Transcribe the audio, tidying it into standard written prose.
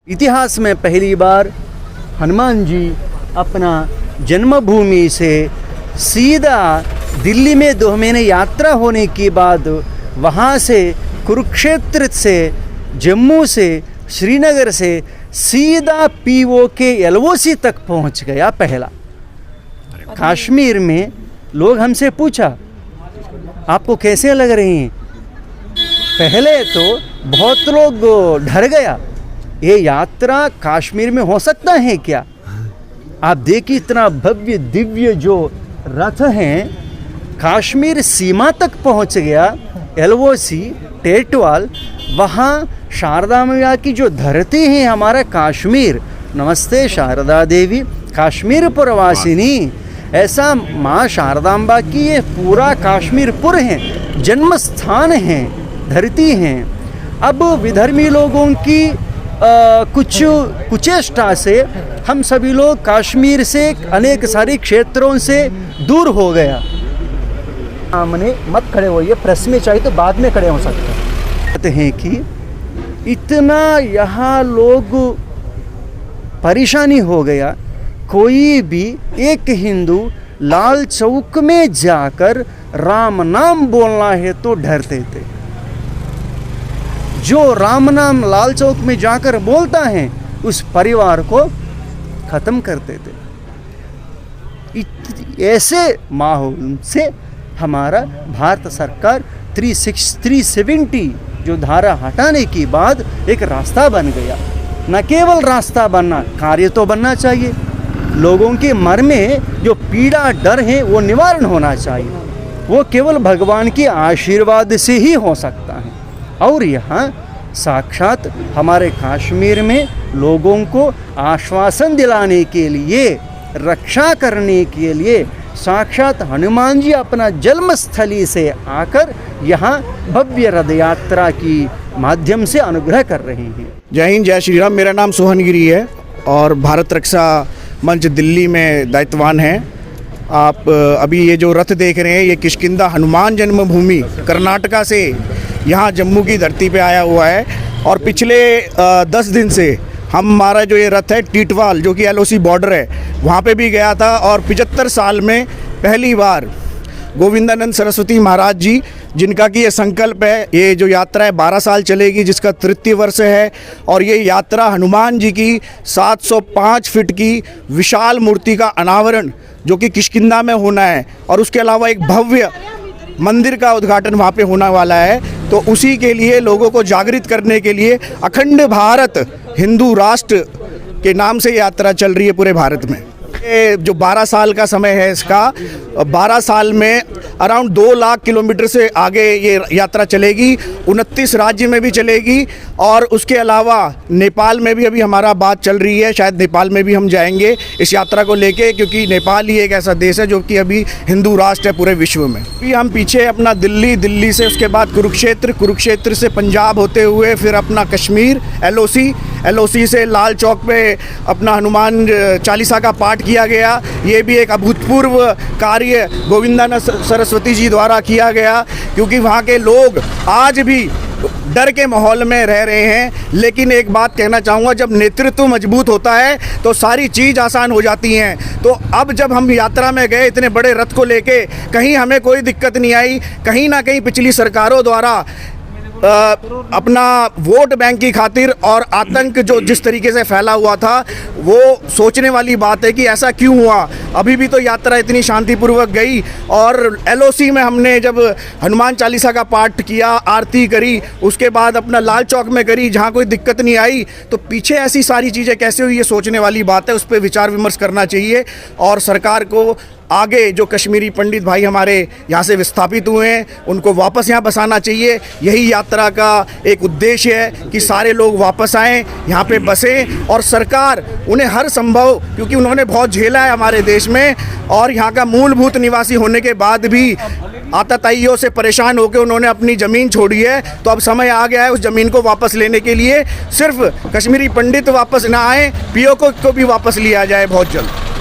इतिहास में पहली बार हनुमान जी अपना जन्मभूमि से सीधा दिल्ली में 2 महीने यात्रा होने के बाद वहाँ से कुरुक्षेत्र से, जम्मू से, श्रीनगर से सीधा पीओके एलओसी तक पहुँच गया। पहला कश्मीर में लोग हमसे पूछा आपको कैसे लग रही हैं। पहले तो बहुत लोग डर गया, ये यात्रा कश्मीर में हो सकता है क्या। आप देखिए इतना भव्य दिव्य जो रथ हैं, कश्मीर सीमा तक पहुंच गया। एलओसी टेटवाल, वहाँ शारदा मैया की जो धरती है हमारा कश्मीर, नमस्ते शारदा देवी कश्मीर पुरवासिनी, ऐसा माँ शारदाम्बा की ये पूरा कश्मीरपुर है, जन्म स्थान है, धरती हैं। अब विधर्मी लोगों की कुछ कुचेष्टा से हम सभी लोग कश्मीर से अनेक सारे क्षेत्रों से दूर हो गया। सामने मत खड़े होइए, प्रेस में चाहिए तो बाद में खड़े हो सकते हैं कि इतना यहाँ लोग परेशानी हो गया। कोई भी एक हिंदू लाल चौक में जाकर राम नाम बोलना है तो डरते थे। जो राम नाम लाल चौक में जाकर बोलता है उस परिवार को खत्म करते थे। ऐसे माहौल से हमारा भारत सरकार 370 जो धारा हटाने के बाद एक रास्ता बन गया। न केवल रास्ता बनना, कार्य तो बनना चाहिए। लोगों के मन में जो पीड़ा डर है वो निवारण होना चाहिए। वो केवल भगवान के आशीर्वाद से ही हो सकता है। और यहाँ साक्षात हमारे कश्मीर में लोगों को आश्वासन दिलाने के लिए, रक्षा करने के लिए साक्षात हनुमान जी अपना जन्मस्थली से आकर यहाँ भव्य रथ यात्रा की माध्यम से अनुग्रह कर रहे हैं। जय हिंद, जय श्री राम। मेरा नाम सोहन गिरी है और भारत रक्षा मंच दिल्ली में दायित्ववान है। आप अभी ये जो रथ देख रहे हैं ये किष्किंधा हनुमान जन्मभूमि कर्नाटका से यहाँ जम्मू की धरती पे आया हुआ है। और पिछले 10 दिन से हमारा जो ये रथ है टीटवाल जो कि एलओसी बॉर्डर है वहाँ पे भी गया था। और 75 साल में पहली बार गोविंदानंद सरस्वती महाराज जी, जिनका कि ये संकल्प है, ये जो यात्रा है 12 साल चलेगी, जिसका 33 वर्ष है। और ये यात्रा हनुमान जी की 705 फीट की विशाल मूर्ति का अनावरण जो कि किष्किंधा में होना है, और उसके अलावा एक भव्य मंदिर का उद्घाटन वहाँ पे होने वाला है। तो उसी के लिए लोगों को जागृत करने के लिए अखंड भारत हिंदू राष्ट्र के नाम से यात्रा चल रही है पूरे भारत में। ये जो 12 साल का समय है इसका, 12 साल में अराउंड 2 लाख किलोमीटर से आगे ये यात्रा चलेगी। 29 राज्य में भी चलेगी और उसके अलावा नेपाल में भी अभी हमारा बात चल रही है। शायद नेपाल में भी हम जाएंगे इस यात्रा को लेके, क्योंकि नेपाल ही एक ऐसा देश है जो कि अभी हिंदू राष्ट्र है पूरे विश्व में। अभी हम पीछे अपना दिल्ली से उसके बाद कुरुक्षेत्र से पंजाब होते हुए फिर अपना कश्मीर, एलओसी से लाल चौक पे अपना हनुमान चालीसा का पाठ किया गया। ये भी एक अभूतपूर्व कार्य गोविंदानंद सरस्वती जी द्वारा किया गया, क्योंकि वहाँ के लोग आज भी डर के माहौल में रह रहे हैं। लेकिन एक बात कहना चाहूँगा, जब नेतृत्व मजबूत होता है तो सारी चीज़ आसान हो जाती हैं। तो अब जब हम यात्रा में गए इतने बड़े रथ को लेके, कहीं हमें कोई दिक्कत नहीं आई। कहीं ना कहीं पिछली सरकारों द्वारा अपना वोट बैंक की खातिर और आतंक जो जिस तरीके से फैला हुआ था, वो सोचने वाली बात है कि ऐसा क्यों हुआ। अभी भी तो यात्रा इतनी शांतिपूर्वक गई। और एलओसी में हमने जब हनुमान चालीसा का पाठ किया, आरती करी, उसके बाद अपना लाल चौक में करी, जहाँ कोई दिक्कत नहीं आई। तो पीछे ऐसी सारी चीज़ें कैसे हुई, ये सोचने वाली बात है। उस पर विचार विमर्श करना चाहिए और सरकार को आगे जो कश्मीरी पंडित भाई हमारे यहाँ से विस्थापित हुए हैं उनको वापस यहाँ बसाना चाहिए। यही यात्रा का एक उद्देश्य है कि सारे लोग वापस आएँ, यहाँ पे बसें, और सरकार उन्हें हर संभव, क्योंकि उन्होंने बहुत झेला है हमारे देश में और यहाँ का मूलभूत निवासी होने के बाद भी आतताइयों से परेशान होकर उन्होंने अपनी ज़मीन छोड़ी है। तो अब समय आ गया है उस ज़मीन को वापस लेने के लिए। सिर्फ कश्मीरी पंडित वापस ना आए, पीओके को भी वापस लिया जाए बहुत जल्द।